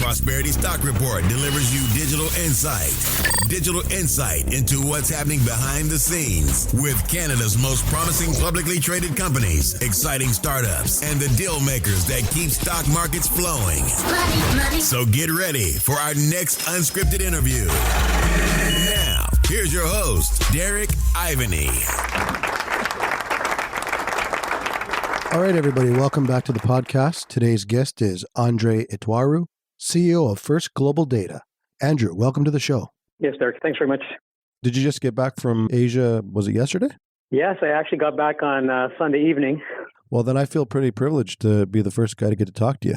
Prosperity Stock Report delivers you digital insight. Digital insight into what's happening behind the scenes with Canada's most promising publicly traded companies, exciting startups, and the deal makers that keep stock markets flowing. Money. So get ready for our next unscripted interview. Now, here's your host, Derek Ivany. All right, everybody, welcome back to the podcast. Today's guest is Andre Itwaru, CEO of First Global Data. Andrew, welcome to the show. Yes, Derek. Thanks very much. Did you just get back from Asia? Was it yesterday? Yes, I actually got back on Sunday evening. Well, then I feel pretty privileged to be the first guy to get to talk to you.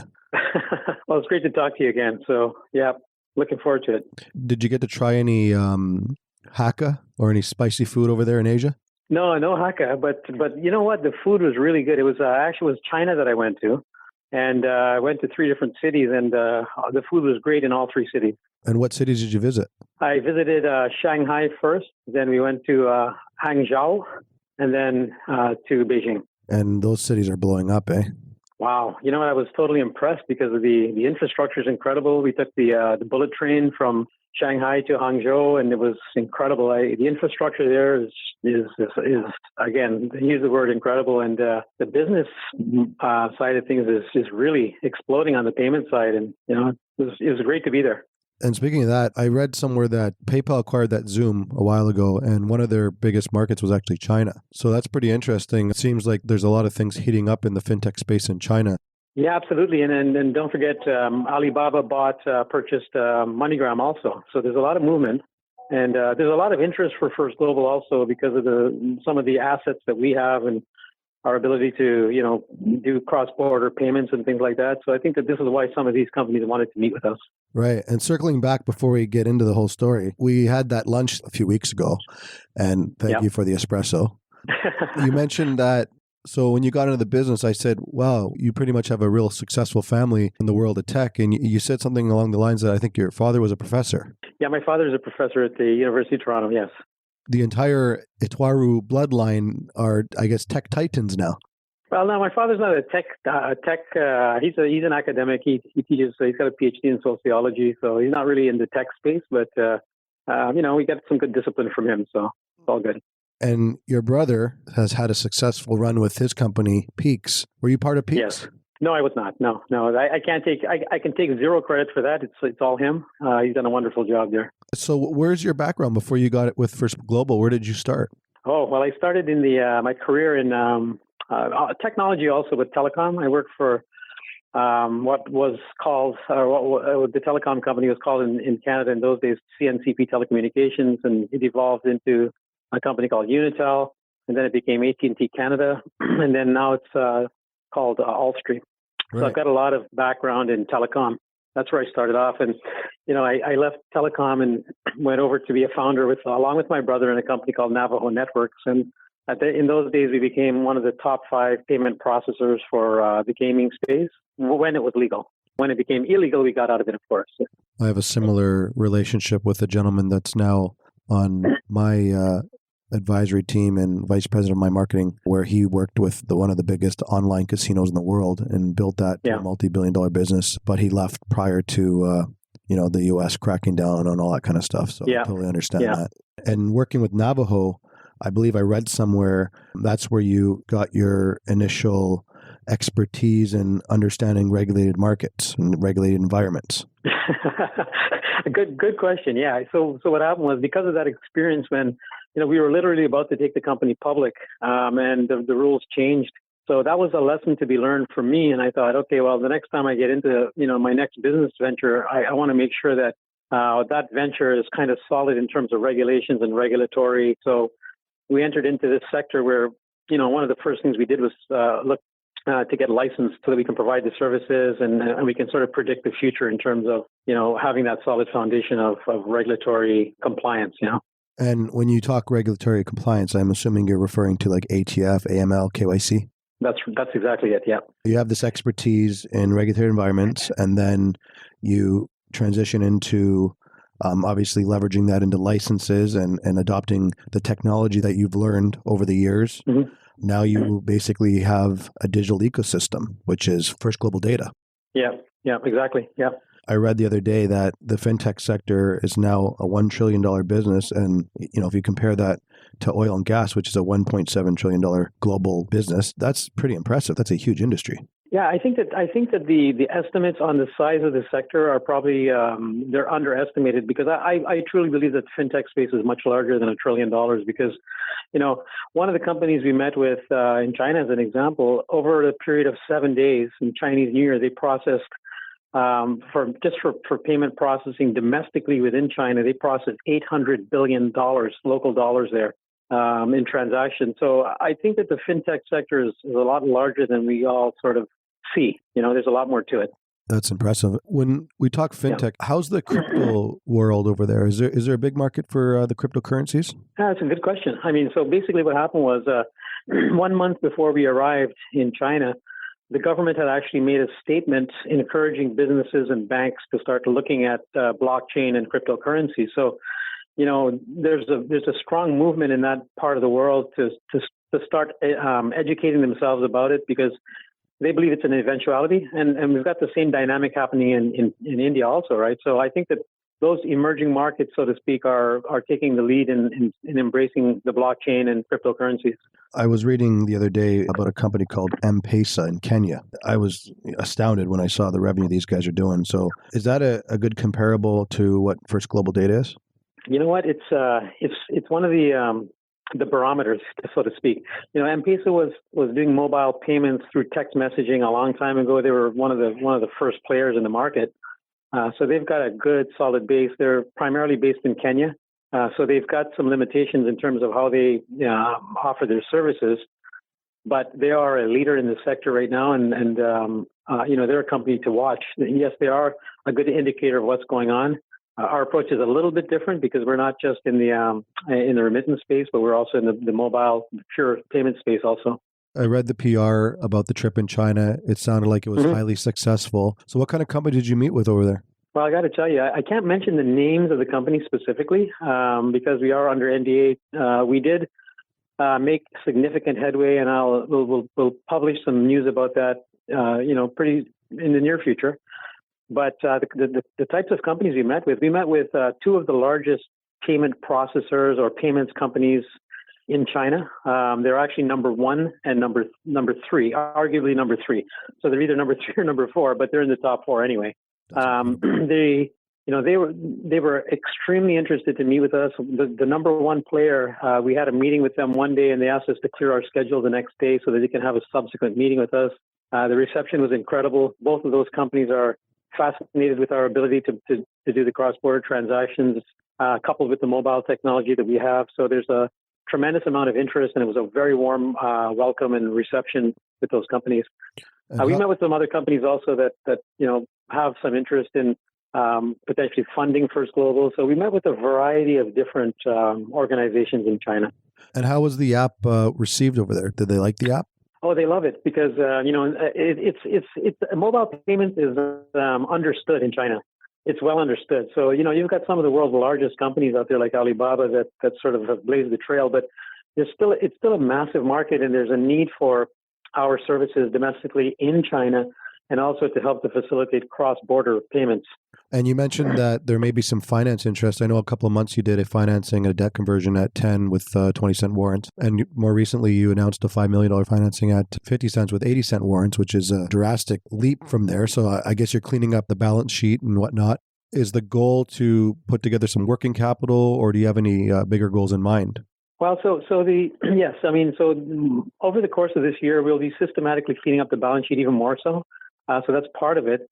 Well, it's great to talk to you again. So, yeah, looking forward to it. Did you get to try any Hakka or any spicy food over there in Asia? No Hakka, but you know what? The food was really good. It was actually China that I went to, and I went to 3 different cities, and the food was great in all 3 cities. And what cities did you visit? I visited Shanghai first, then we went to Hangzhou, and then to Beijing. And those cities are blowing up, eh? Wow. You know what? I was totally impressed because of the infrastructure is incredible. We took the bullet train from Shanghai to Hangzhou, and it was incredible. The infrastructure there is again, use the word incredible, and the business side of things is really exploding on the payment side, and you know it was great to be there. And speaking of that, I read somewhere that PayPal acquired that Zoom a while ago, and one of their biggest markets was actually China. So that's pretty interesting. It seems like there's a lot of things heating up in the fintech space in China. Yeah, absolutely. And don't forget, Alibaba purchased MoneyGram also. So there's a lot of movement. And there's a lot of interest for First Global also because of some of the assets that we have and our ability to, do cross-border payments and things like that. So I think that this is why some of these companies wanted to meet with us. Right. And circling back before we get into the whole story, we had that lunch a few weeks ago. And thank you for the espresso. You mentioned that. So when you got into the business, I said, wow, you pretty much have a real successful family in the world of tech. And you said something along the lines that I think your father was a professor. Yeah, my father is a professor at the University of Toronto, yes. The entire Itwaru bloodline are, I guess, tech titans now. Well, no, my father's not a tech. He's an academic. He teaches. He's got a PhD in sociology, so he's not really in the tech space. But we got some good discipline from him, so it's all good. And your brother has had a successful run with his company, Peaks. Were you part of Peaks? Yes. No, I was not. No. I can't take. I can take zero credit for that. It's all him. He's done a wonderful job there. So, where's your background before you got it with First Global? Where did you start? Oh, well, I started in my career in technology, also with Telecom. I worked for what was called what the telecom company was called in Canada in those days, CNCP Telecommunications, and it evolved into a company called Unitel, and then it became AT&T Canada, and then now it's called Allstream. Right. So I've got a lot of background in telecom. That's where I started off, and I left telecom and went over to be a founder along with my brother in a company called Navajo Networks. And in those days, we became one of the top 5 payment processors for the gaming space when it was legal. When it became illegal, we got out of it, of course. I have a similar relationship with a gentleman that's now on my advisory team and vice president of my marketing, where he worked with one of the biggest online casinos in the world and built that to a multi-billion-dollar business. But he left prior to the U.S. cracking down on all that kind of stuff. So I totally understand that. And working with Navajo, I believe I read somewhere that's where you got your initial expertise in understanding regulated markets and regulated environments. Good question. Yeah. So what happened was, because of that experience, when we were literally about to take the company public, and the rules changed. So that was a lesson to be learned for me. And I thought, okay, well, the next time I get into my next business venture, I want to make sure that that venture is kind of solid in terms of regulations and regulatory. So we entered into this sector where one of the first things we did was look to get licensed so that we can provide the services and we can sort of predict the future in terms of having that solid foundation of regulatory compliance. And when you talk regulatory compliance, I'm assuming you're referring to like ATF, AML, KYC? That's exactly it, yeah. You have this expertise in regulatory environments, and then you transition into obviously leveraging that into licenses and adopting the technology that you've learned over the years. Mm-hmm. Now you basically have a digital ecosystem, which is First Global Data. Yeah, exactly, yeah. I read the other day that the FinTech sector is now a $1 trillion business. And, if you compare that to oil and gas, which is a $1.7 trillion global business, that's pretty impressive. That's a huge industry. Yeah, I think that the estimates on the size of the sector are probably they're underestimated, because I truly believe that the fintech space is much larger than $1 trillion, because one of the companies we met with in China, as an example, over a period of 7 days in Chinese New Year, they processed for payment processing domestically within China, they processed $800 billion local dollars there in transactions. So I think that the fintech sector is a lot larger than we all sort of see. There's a lot more to it. That's impressive. When we talk fintech, how's the crypto world over there? Is there a big market for the cryptocurrencies? That's a good question. So basically what happened was 1 month before we arrived in China, the government had actually made a statement encouraging businesses and banks to start looking at blockchain and cryptocurrency. So, there's a strong movement in that part of the world to start educating themselves about it, because they believe it's an eventuality, and we've got the same dynamic happening in India also, right? So I think that those emerging markets, so to speak, are taking the lead in embracing the blockchain and cryptocurrencies. I was reading the other day about a company called M-Pesa in Kenya. I was astounded when I saw the revenue these guys are doing. So is that a good comparable to what First Global Data is? You know what? It's one of the barometers, so to speak. M-Pesa was doing mobile payments through text messaging a long time ago. They were one of the first players in the market. So they've got a good, solid base. They're primarily based in Kenya. So they've got some limitations in terms of how they offer their services, but they are a leader in the sector right now, and they're a company to watch. Yes, they are a good indicator of what's going on. Our approach is a little bit different, because we're not just in the remittance space, but we're also in the mobile pure payment space also. I read the PR about the trip in China. It sounded like it was highly successful. So what kind of company did you meet with over there? Well, I got to tell you, I can't mention the names of the companies specifically because we are under NDA. We did make significant headway, and we'll publish some news about that, pretty in the near future. But the types of companies we met with two of the largest payment processors or payments companies in China. They're actually number one and number three, arguably number three. So they're either number 3 or number 4, but they're in the top 4 anyway. They were extremely interested to meet with us. The number one player, we had a meeting with them one day, and they asked us to clear our schedule the next day so that they can have a subsequent meeting with us. The reception was incredible. Both of those companies are fascinated with our ability to do the cross-border transactions, coupled with the mobile technology that we have. So there's a tremendous amount of interest, and it was a very warm welcome and reception with those companies. We met with some other companies also that have some interest in potentially funding First Global. So we met with a variety of different organizations in China. And how was the app received over there? Did they like the app? Oh, they love it because it's mobile payment is understood in China. It's well understood. So you've got some of the world's largest companies out there like Alibaba that sort of have blazed the trail, but it's still a massive market, and there's a need for our services domestically in China, and also to help to facilitate cross-border payments. And you mentioned that there may be some finance interest. I know a couple of months you did a financing, a debt conversion at 10 with 20-cent warrants. And more recently, you announced a $5 million financing at 50 cents with 80-cent warrants, which is a drastic leap from there. So I guess you're cleaning up the balance sheet and whatnot. Is the goal to put together some working capital, or do you have any bigger goals in mind? Well, so over the course of this year, we'll be systematically cleaning up the balance sheet even more so. So that's part of it.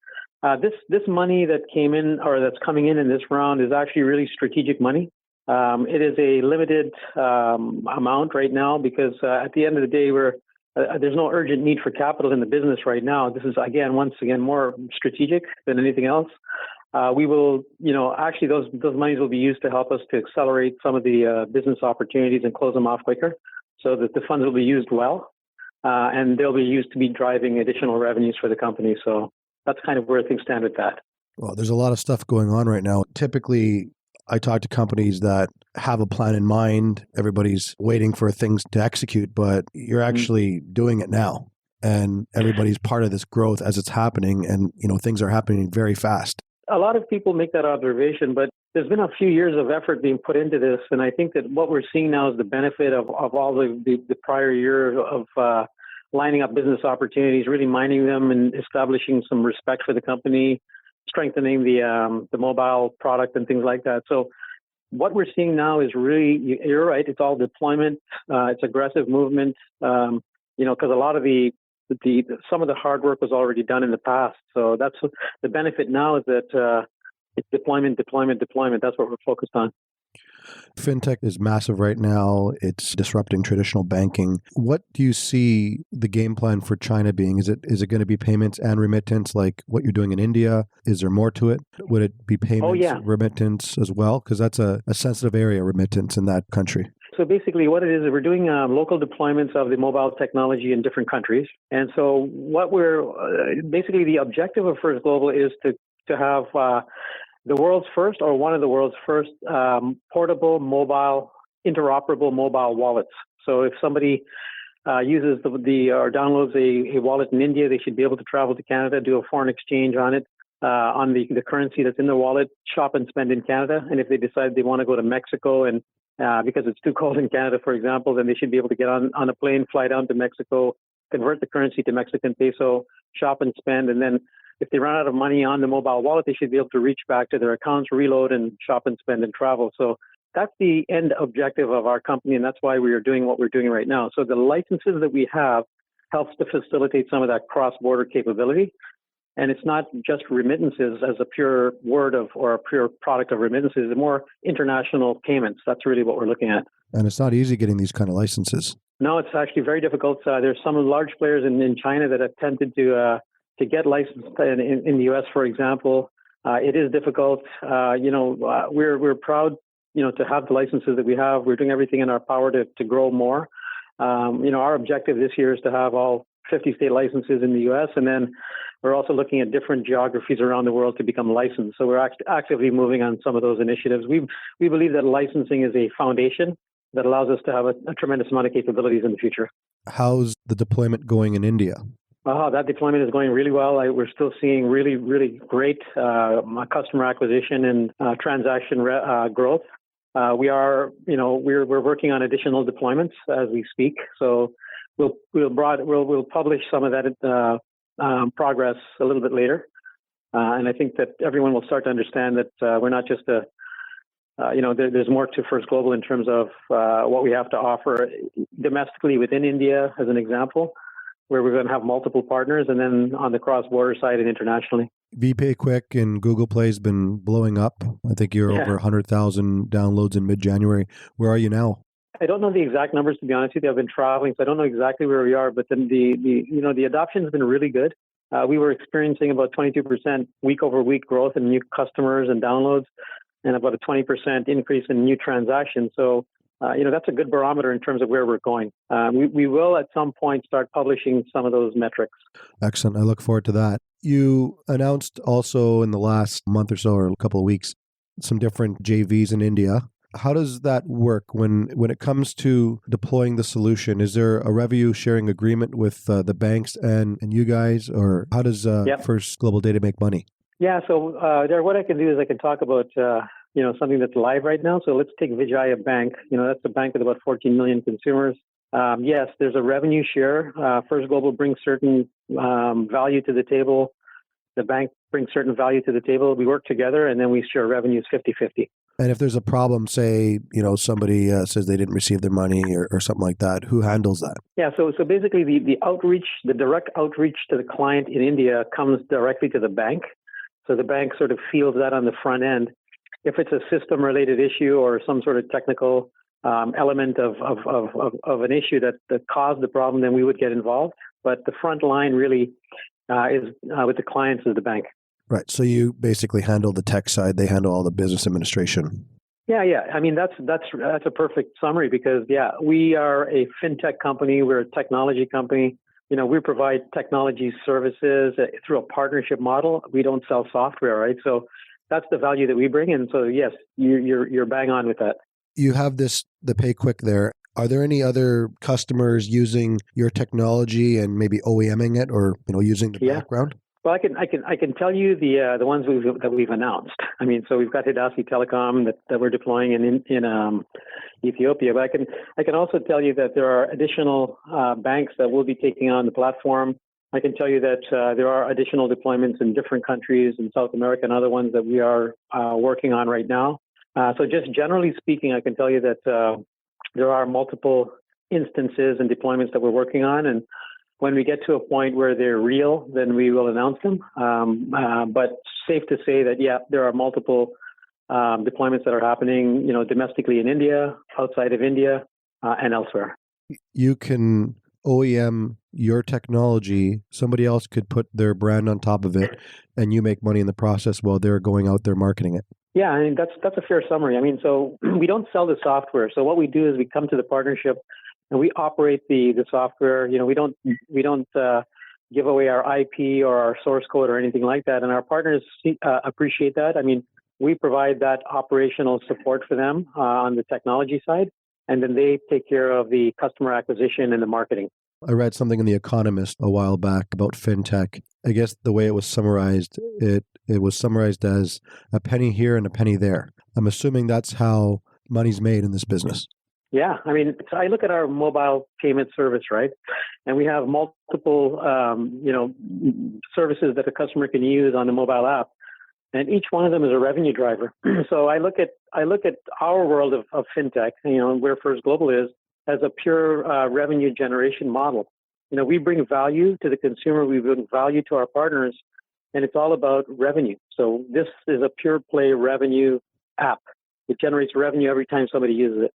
This money that came in, or that's coming in this round, is actually really strategic money. It is a limited amount right now because at the end of the day, there's no urgent need for capital in the business right now. This is once again more strategic than anything else. We will, actually those monies will be used to help us to accelerate some of the business opportunities and close them off quicker, so that the funds will be used well, and they'll be used to be driving additional revenues for the company. So that's kind of where things stand with that. Well, there's a lot of stuff going on right now. Typically, I talk to companies that have a plan in mind. Everybody's waiting for things to execute, but you're actually doing it now. And everybody's part of this growth as it's happening. And, things are happening very fast. a lot of people make that observation, but there's been a few years of effort being put into this, and I think that what we're seeing now is the benefit of all the prior year of lining up business opportunities, really mining them, and establishing some respect for the company, strengthening the mobile product and things like that. So what we're seeing now is really, you're right, it's all deployment, it's aggressive movement, because a lot of some of the hard work was already done in the past. So that's the benefit now, is that it's deployment. That's what we're focused on. FinTech is massive right now. It's disrupting traditional banking. What do you see the game plan for China being? Is it going to be payments and remittance like what you're doing in India? Is there more to it? Would it be payments, remittance as well? Because that's a sensitive area, remittance in that country. So basically what it is we're doing local deployments of the mobile technology in different countries. And so what basically the objective of First Global is to have the world's first, or one of the world's first, portable mobile, interoperable mobile wallets. So if somebody uses or downloads a wallet in India, they should be able to travel to Canada, do a foreign exchange on it, on the currency that's in the wallet, shop and spend in Canada. And if they decide they want to go to Mexico, and because it's too cold in Canada, for example, then they should be able to get on a plane, fly down to Mexico, convert the currency to Mexican peso, shop and spend, and then if they run out of money on the mobile wallet, they should be able to reach back to their accounts, reload, and shop and spend and travel. So that's the end objective of our company, and that's why we are doing what we're doing right now. So the licenses that we have helps to facilitate some of that cross-border capability. And it's not just remittances as a pure or a pure product of remittances, it's more international payments. That's really what we're looking at. And it's not easy getting these kind of licenses. No, it's actually very difficult. There's some large players in China that have attempted to get licensed in the U.S., for example. It is difficult. We're proud, to have the licenses that we have. We're doing everything in our power to grow more. Our objective this year is to have all 50 state licenses in the U.S., and then we're also looking at different geographies around the world to become licensed. So we're actively moving on some of those initiatives. We believe that licensing is a foundation that allows us to have a tremendous amount of capabilities in the future. How's the deployment going in India? That deployment is going really well. We're still seeing really, really great customer acquisition and transaction growth. We're working on additional deployments as we speak. So we'll publish some of that progress a little bit later. And I think that everyone will start to understand that we're not just there's more to First Global in terms of what we have to offer domestically within India, as an example, where we're going to have multiple partners, and then on the cross-border side and internationally. VPay Quick and Google Play has been blowing up. I think you're over 100,000 downloads in mid-January. Where are you now? I don't know the exact numbers, to be honest with you. I've been traveling, so I don't know exactly where we are, but then the adoption has been really good. We were experiencing about 22% week-over-week growth in new customers and downloads, and about a 20% increase in new transactions. So that's a good barometer in terms of where we're going. We will at some point start publishing some of those metrics. Excellent. I look forward to that. You announced also in the last month or so, or a couple of weeks, some different JVs in India. How does that work when it comes to deploying the solution? Is there a revenue sharing agreement with the banks and you guys, or how does First Global Data make money? Yeah, so what I can do is I can talk about something that's live right now. So let's take Vijaya Bank. That's a bank with about 14 million consumers. Yes, there's a revenue share. First Global brings certain value to the table. The bank brings certain value to the table. We work together, and then we share revenues 50-50. And if there's a problem, say, somebody says they didn't receive their money or something like that, who handles that? Yeah, so basically the outreach, the direct outreach to the client in India comes directly to the bank. So the bank sort of feels that on the front end. If it's a system-related issue or some sort of technical element of an issue that caused the problem, then we would get involved. But the front line really is with the clients of the bank. Right. So you basically handle the tech side; they handle all the business administration. Yeah. I mean, that's a perfect summary because we are a FinTech company. We're a technology company. We provide technology services through a partnership model. We don't sell software, right? So that's the value that we bring. And so, yes, you're bang on with that. You have the Pay Quick there. Are there any other customers using your technology and maybe OEMing it or using the background? Well, I can tell you the ones that we've announced. I mean, so we've got Hidasi Telecom that we're deploying in Ethiopia. But I can also tell you that there are additional banks that will be taking on the platform. I can tell you that there are additional deployments in different countries in South America and other ones that we are working on right now. So just generally speaking, I can tell you that there are multiple instances and deployments that we're working on, and when we get to a point where they're real, then we will announce them. But safe to say that, yeah, there are multiple deployments that are happening, domestically in India, outside of India, and elsewhere. You can OEM your technology. Somebody else could put their brand on top of it, and you make money in the process while they're going out there marketing it. Yeah, I mean, that's a fair summary. I mean, so we don't sell the software. So what we do is we come to the partnership and we operate the software. We don't give away our IP or our source code or anything like that. And our partners appreciate that. I mean, we provide that operational support for them on the technology side, and then they take care of the customer acquisition and the marketing. I read something in The Economist a while back about FinTech. I guess the way it was summarized, it was summarized as a penny here and a penny there. I'm assuming that's how money's made in this business. Yeah, I mean, so I look at our mobile payment service, right? And we have multiple, services that a customer can use on the mobile app, and each one of them is a revenue driver. So I look at our world of FinTech, where First Global is, as a pure revenue generation model. We bring value to the consumer, we bring value to our partners, and it's all about revenue. So this is a pure play revenue app. It generates revenue every time somebody uses it.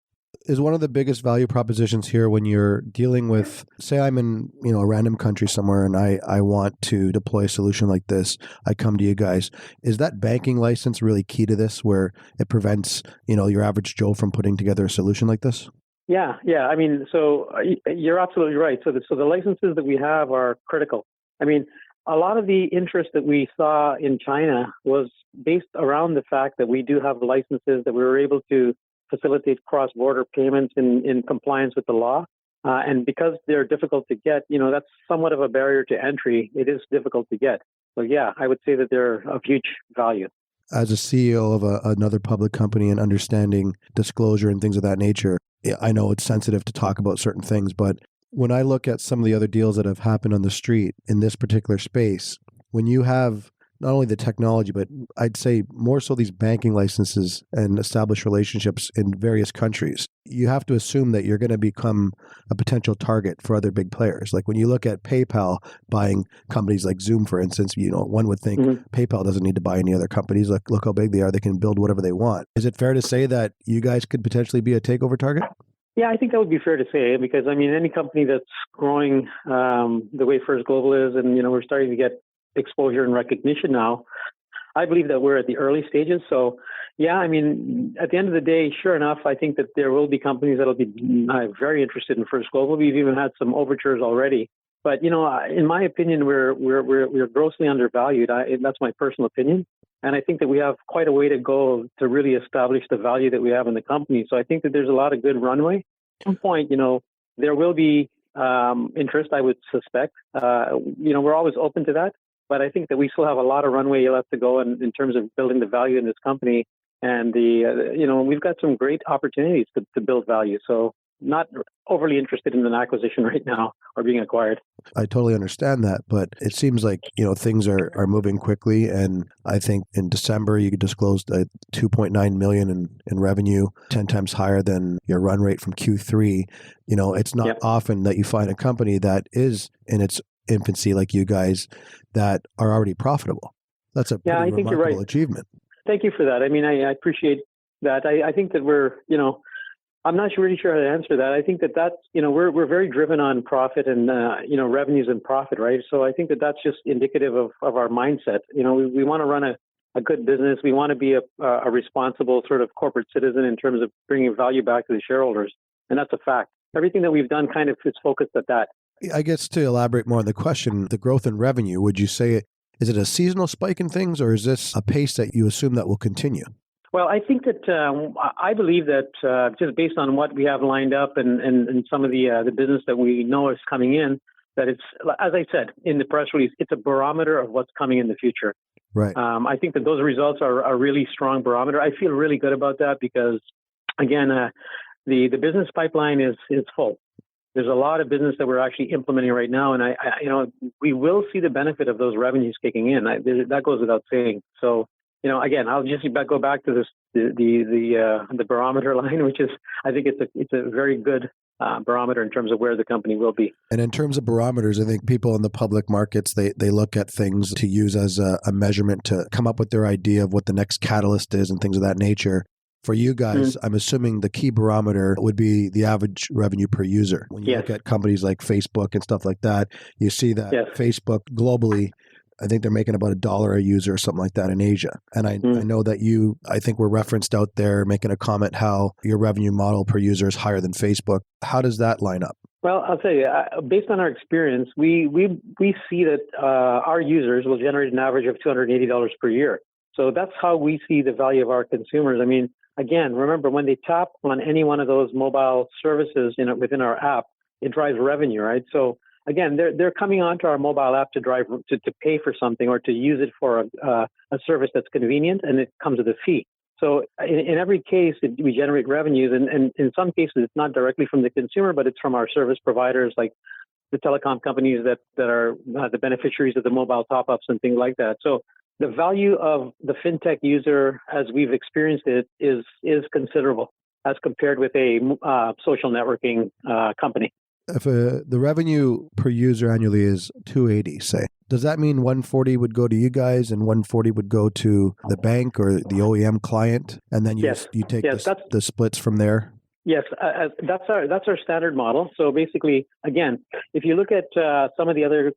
Is one of the biggest value propositions here when you're dealing with, say I'm in a random country somewhere and I want to deploy a solution like this, I come to you guys. Is that banking license really key to this, where it prevents your average Joe from putting together a solution like this? Yeah. I mean, so you're absolutely right. So the licenses that we have are critical. I mean, a lot of the interest that we saw in China was based around the fact that we do have licenses that we were able to facilitate cross-border payments in compliance with the law. And because they're difficult to get, that's somewhat of a barrier to entry. It is difficult to get. So yeah, I would say that they're of huge value. As a CEO of another public company and understanding disclosure and things of that nature, I know it's sensitive to talk about certain things, but when I look at some of the other deals that have happened on the street in this particular space, when you have not only the technology, but I'd say more so these banking licenses and established relationships in various countries, you have to assume that you're going to become a potential target for other big players. Like when you look at PayPal buying companies like Zoom, for instance, one would think PayPal doesn't need to buy any other companies. Look how big they are. They can build whatever they want. Is it fair to say that you guys could potentially be a takeover target? Yeah, I think that would be fair to say, because, I mean, any company that's growing the way First Global is, and, we're starting to get exposure and recognition now, I believe that we're at the early stages. So, yeah, I mean, at the end of the day, sure enough, I think that there will be companies that'll be very interested in First Global. We've even had some overtures already. But, in my opinion, we're grossly undervalued. That's my personal opinion. And I think that we have quite a way to go to really establish the value that we have in the company. So I think that there's a lot of good runway. At some point, there will be interest, I would suspect. We're always open to that. But I think that we still have a lot of runway left to go in terms of building the value in this company. And we've got some great opportunities to build value. So not overly interested in an acquisition right now or being acquired. I totally understand that, but it seems like, things are moving quickly. And I think in December, you disclosed $2.9 million in revenue, 10 times higher than your run rate from Q3. It's not often that you find a company that is in its infancy like you guys that are already profitable. That's a pretty remarkable achievement. Thank you for that. I mean, I appreciate that. I think that we're, I'm not really sure how to answer that. I think that's, we're very driven on profit and, revenues and profit, right? So I think that that's just indicative of our mindset. We want to run a good business. We want to be a responsible sort of corporate citizen in terms of bringing value back to the shareholders. And that's a fact. Everything that we've done kind of is focused at that. I guess to elaborate more on the question, the growth in revenue, would you say, is it a seasonal spike in things, or is this a pace that you assume that will continue? Well, I think that I believe that just based on what we have lined up and some of the business that we know is coming in, that it's, as I said in the press release, it's a barometer of what's coming in the future. Right. I think that those results are a really strong barometer. I feel really good about that because, again, the business pipeline is full. There's a lot of business that we're actually implementing right now, and I we will see the benefit of those revenues kicking in. That goes without saying. So, again, I'll just go back to this the barometer line, which is, I think it's a very good barometer in terms of where the company will be. And in terms of barometers, I think people in the public markets, they look at things to use as a measurement to come up with their idea of what the next catalyst is and things of that nature. For you guys, I'm assuming the key barometer would be the average revenue per user. When you look at companies like Facebook and stuff like that, you see that Facebook globally, I think they're making about $1 a user or something like that in Asia. And I know that I think we're referenced out there making a comment how your revenue model per user is higher than Facebook. How does that line up? Well, I'll tell you, based on our experience, we see that our users will generate an average of $280 per year. So that's how we see the value of our consumers. I mean, again, remember, when they tap on any one of those mobile services within our app, it drives revenue, right? So again, they're coming onto our mobile app to pay for something or to use it for a service that's convenient, and it comes with a fee. So in every case, we generate revenues, and in some cases, it's not directly from the consumer, but it's from our service providers, like the telecom companies that are the beneficiaries of the mobile top-ups and things like that. So the value of the FinTech user, as we've experienced it, is considerable as compared with a social networking company. If the revenue per user annually is $280, say, does that mean $140 would go to you guys and $140 would go to the bank or the OEM client, and then you take the splits from there? Yes, that's our standard model. So basically, again, if you look at some of the other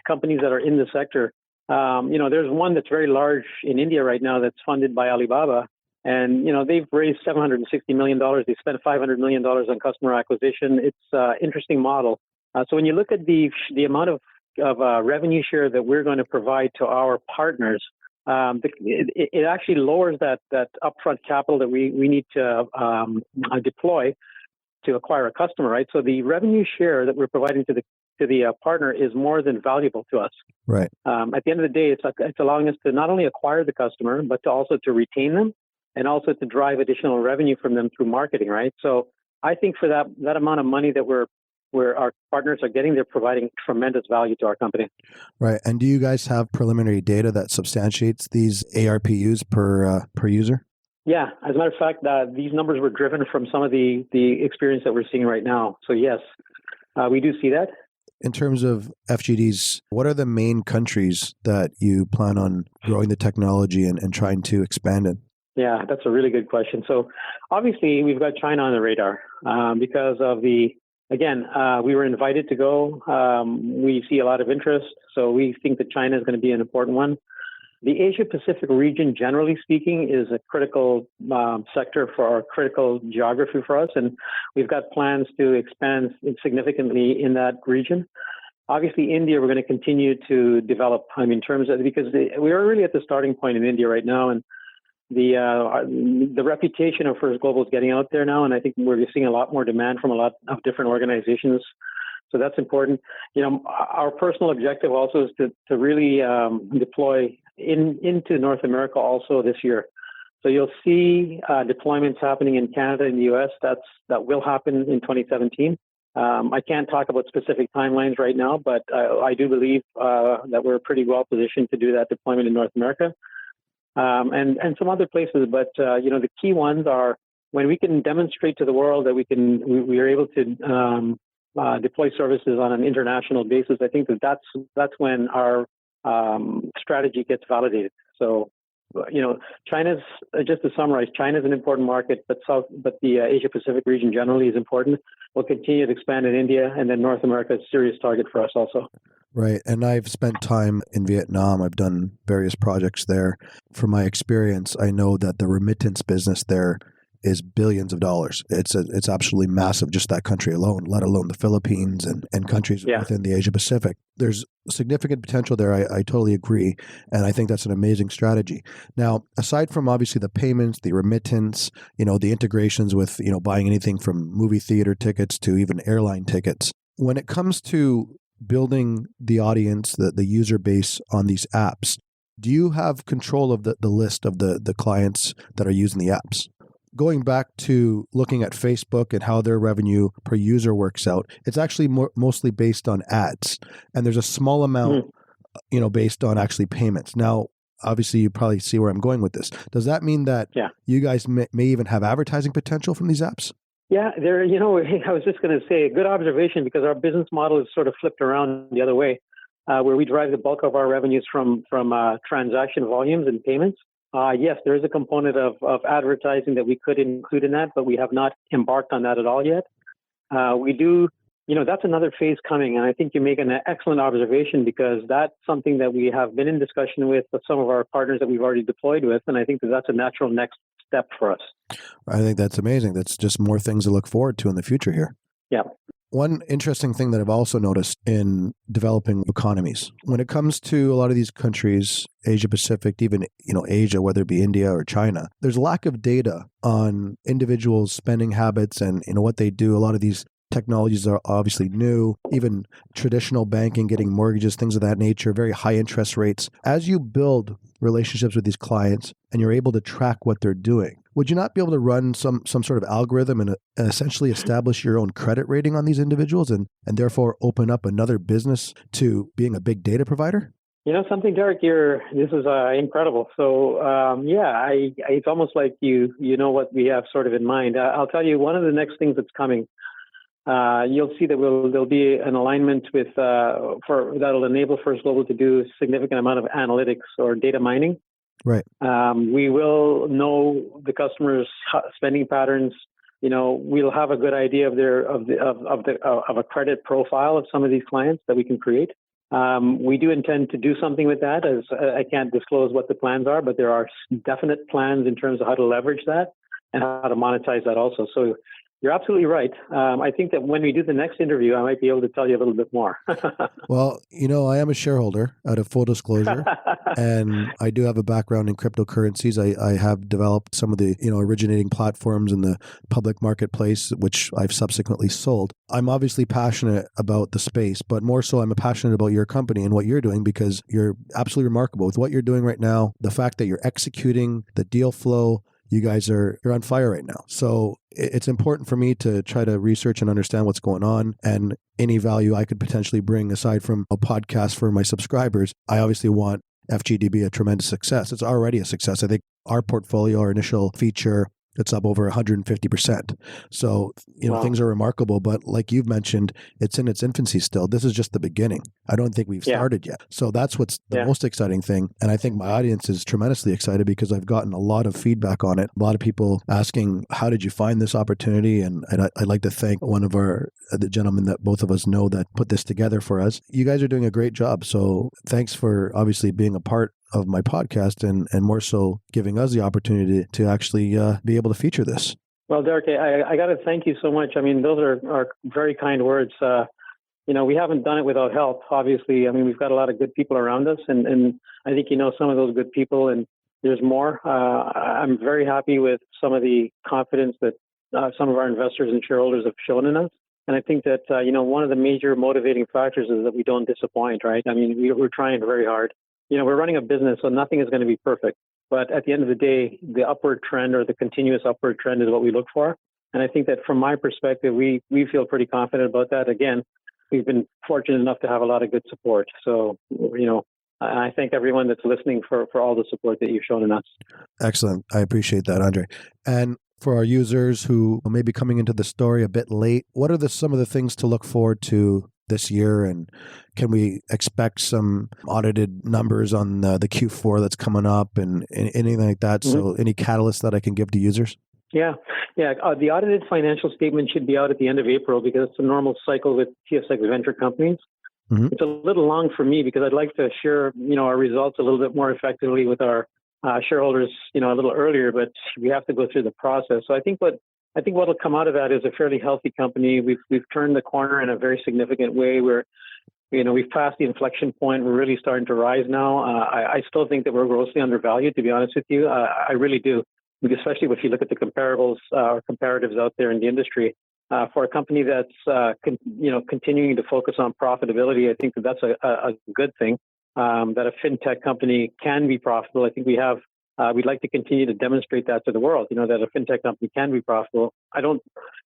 companies that are in the sector, there's one that's very large in India right now that's funded by Alibaba. And, they've raised $760 million. They spent $500 million on customer acquisition. It's an interesting model. So when you look at the amount of revenue share that we're going to provide to our partners, it actually lowers that upfront capital that we need to deploy to acquire a customer, right? So the revenue share that we're providing to the partner is more than valuable to us. Right. At the end of the day, it's allowing us to not only acquire the customer, but to also to retain them and also to drive additional revenue from them through marketing, right? So I think for that amount of money that where our partners are getting, they're providing tremendous value to our company. Right. And do you guys have preliminary data that substantiates these ARPUs per user? Yeah. As a matter of fact, these numbers were driven from some of the experience that we're seeing right now. So yes, we do see that. In terms of FGDs, what are the main countries that you plan on growing the technology and trying to expand in? Yeah, that's a really good question. So obviously we've got China on the radar because of we were invited to go. We see a lot of interest. So we think that China is going to be an important one. The Asia Pacific region, generally speaking, is a critical sector for our critical geography for us. And we've got plans to expand significantly in that region. Obviously, India, we're going to continue to develop, because we are really at the starting point in India right now. And the reputation of First Global is getting out there now, and I think we're seeing a lot more demand from a lot of different organizations. So that's important. Our personal objective also is to really deploy into North America also this year. So you'll see deployments happening in Canada and the U.S. That will happen in 2017. I can't talk about specific timelines right now, but I do believe that we're pretty well positioned to do that deployment in North America. And some other places, but the key ones are when we can demonstrate to the world that we are able to deploy services on an international basis. I think that's when our strategy gets validated. So, China's, just to summarize, China's an important market, but the Asia Pacific region generally is important. We'll continue to expand in India, and then North America is a serious target for us also. Right. And I've spent time in Vietnam. I've done various projects there. From my experience, I know that the remittance business there is billions of dollars. It's absolutely massive, just that country alone, let alone the Philippines and countries within the Asia Pacific. There's significant potential there. I totally agree. And I think that's an amazing strategy. Now, aside from obviously the payments, the remittance, the integrations with, buying anything from movie theater tickets to even airline tickets, when it comes to building the audience, the user base on these apps, do you have control of the list of the clients that are using the apps? Going back to looking at Facebook and how their revenue per user works out, it's actually mostly based on ads. And there's a small amount, based on actually payments. Now, obviously, you probably see where I'm going with this. Does that mean that you guys may even have advertising potential from these apps? Yeah, I was just going to say, good observation, because our business model is sort of flipped around the other way, where we drive the bulk of our revenues from transaction volumes and payments. Yes, there is a component of advertising that we could include in that, but we have not embarked on that at all yet. We do, that's another phase coming, and I think you make an excellent observation, because that's something that we have been in discussion with some of our partners that we've already deployed with, and I think that's a natural next step for us. I think that's amazing. That's just more things to look forward to in the future here. Yeah. One interesting thing that I've also noticed in developing economies, when it comes to a lot of these countries, Asia Pacific, even Asia, whether it be India or China, there's a lack of data on individuals' spending habits and what they do. A lot of these technologies are obviously new, even traditional banking, getting mortgages, things of that nature, very high interest rates. As you build relationships with these clients and you're able to track what they're doing, would you not be able to run some sort of algorithm and essentially establish your own credit rating on these individuals and therefore open up another business to being a big data provider? Something, Derek, this is incredible. So, it's almost like you know what we have sort of in mind. I'll tell you, one of the next things that's coming, you'll see that there'll be an alignment with that'll enable First Global to do a significant amount of analytics or data mining. Right. We will know the customers' spending patterns. We'll have a good idea of a credit profile of some of these clients that we can create. We do intend to do something with that. As I can't disclose what the plans are, but there are definite plans in terms of how to leverage that and how to monetize that also. So you're absolutely right. I think that when we do the next interview, I might be able to tell you a little bit more. Well, I am a shareholder, out of full disclosure, and I do have a background in cryptocurrencies. I have developed some of the originating platforms in the public marketplace, which I've subsequently sold. I'm obviously passionate about the space, but more so I'm passionate about your company and what you're doing, because you're absolutely remarkable with what you're doing right now. The fact that you're executing the deal flow, you guys you're on fire right now. So it's important for me to try to research and understand what's going on, and any value I could potentially bring aside from a podcast for my subscribers. I obviously want FGD to be a tremendous success. It's already a success. I think our portfolio, our initial feature, it's up over 150%. So, Wow. Things are remarkable, but like you've mentioned, it's in its infancy still. This is just the beginning. I don't think we've started yet. So that's what's the most exciting thing. And I think my audience is tremendously excited, because I've gotten a lot of feedback on it. A lot of people asking, how did you find this opportunity? And I'd like to thank one of the gentlemen that both of us know that put this together for us. You guys are doing a great job. So thanks for obviously being a part of my podcast, and more so giving us the opportunity to actually be able to feature this. Well, Derek, I got to thank you so much. I mean, those are very kind words. We haven't done it without help, obviously. I mean, we've got a lot of good people around us, and I think some of those good people, and there's more. I'm very happy with some of the confidence that some of our investors and shareholders have shown in us. And I think that, one of the major motivating factors is that we don't disappoint, right? I mean, we're trying very hard. We're running a business, so nothing is going to be perfect. But at the end of the day, the upward trend, or the continuous upward trend, is what we look for. And I think that from my perspective, we feel pretty confident about that. Again, we've been fortunate enough to have a lot of good support. So, I thank everyone that's listening for all the support that you've shown in us. Excellent. I appreciate that, Andre. And for our users who may be coming into the story a bit late, what are some of the things to look forward to this year, and can we expect some audited numbers on the Q4 that's coming up and anything like that? Mm-hmm. So any catalyst that I can give to users? Yeah. The audited financial statement should be out at the end of April, because it's a normal cycle with TSX venture companies. Mm-hmm. It's a little long for me, because I'd like to share, our results a little bit more effectively with our shareholders, a little earlier, but we have to go through the process. So I think what'll come out of that is a fairly healthy company. We've turned the corner in a very significant way, where, we've passed the inflection point. We're really starting to rise now. I still think that we're grossly undervalued, to be honest with you. I really do, especially if you look at the comparables or comparatives out there in the industry. For a company that's continuing to focus on profitability, I think that's a good thing. That a fintech company can be profitable. I think we'd like to continue to demonstrate that to the world. That a fintech company can be profitable. I don't.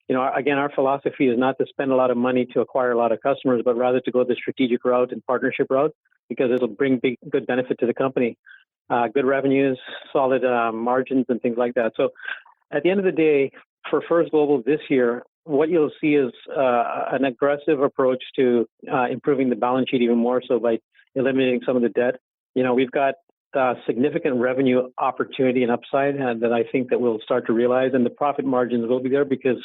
Again, our philosophy is not to spend a lot of money to acquire a lot of customers, but rather to go the strategic route and partnership route, because it'll bring good benefit to the company, good revenues, solid margins, and things like that. So, at the end of the day, for First Global this year, what you'll see is an aggressive approach to improving the balance sheet even more so by eliminating some of the debt. We've got significant revenue opportunity and upside that I think that we'll start to realize, and the profit margins will be there because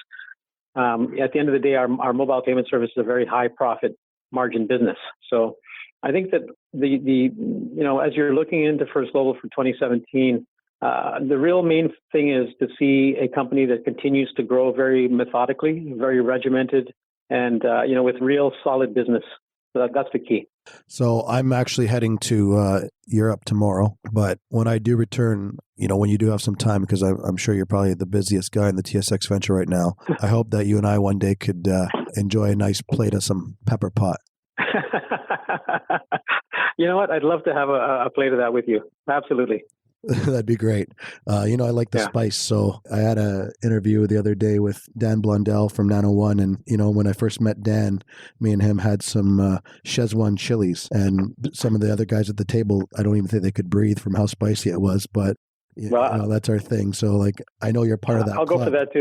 at the end of the day, our mobile payment service is a very high profit margin business. So I think that as you're looking into First Global for 2017, the real main thing is to see a company that continues to grow very methodically, very regimented, and with real solid business. So that's the key. So I'm actually heading to Europe tomorrow, but when I do return, when you do have some time, because I'm sure you're probably the busiest guy in the TSX venture right now, I hope that you and I one day could enjoy a nice plate of some pepper pot. You know what? I'd love to have a plate of that with you. Absolutely. That'd be great. I like the spice. So I had an interview the other day with Dan Blundell from 901. And, when I first met Dan, me and him had some Szechuan chilies. And some of the other guys at the table, I don't even think they could breathe from how spicy it was. But, that's our thing. So, I know you're part of that. I'll go for that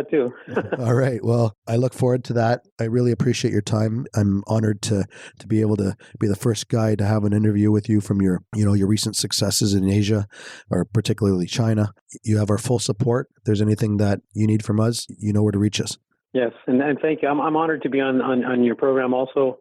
too. All right. Well, I look forward to that. I really appreciate your time. I'm honored to be able to be the first guy to have an interview with you from your recent successes in Asia, or particularly China. You have our full support. If there's anything that you need from us, you know where to reach us. Yes, and thank you. I'm honored to be on your program also.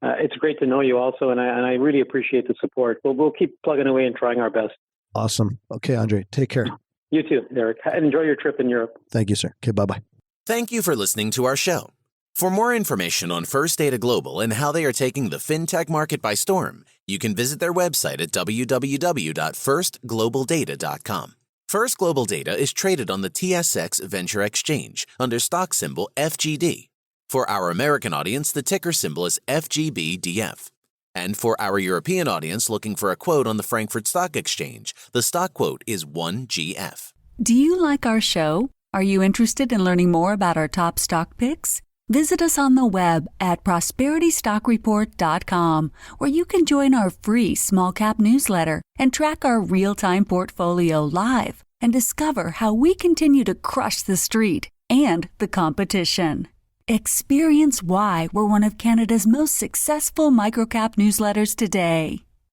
It's great to know you also, and I really appreciate the support. We'll keep plugging away and trying our best. Awesome. Okay, Andre, take care. You too, Derek. Enjoy your trip in Europe. Thank you, sir. Okay, bye-bye. Thank you for listening to our show. For more information on First Data Global and how they are taking the fintech market by storm, you can visit their website at www.firstglobaldata.com. First Global Data is traded on the TSX Venture Exchange under stock symbol FGD. For our American audience, the ticker symbol is FGBDF. And for our European audience looking for a quote on the Frankfurt Stock Exchange, the stock quote is 1GF. Do you like our show? Are you interested in learning more about our top stock picks? Visit us on the web at prosperitystockreport.com, where you can join our free small cap newsletter and track our real-time portfolio live and discover how we continue to crush the street and the competition. Experience why we're one of Canada's most successful microcap newsletters today.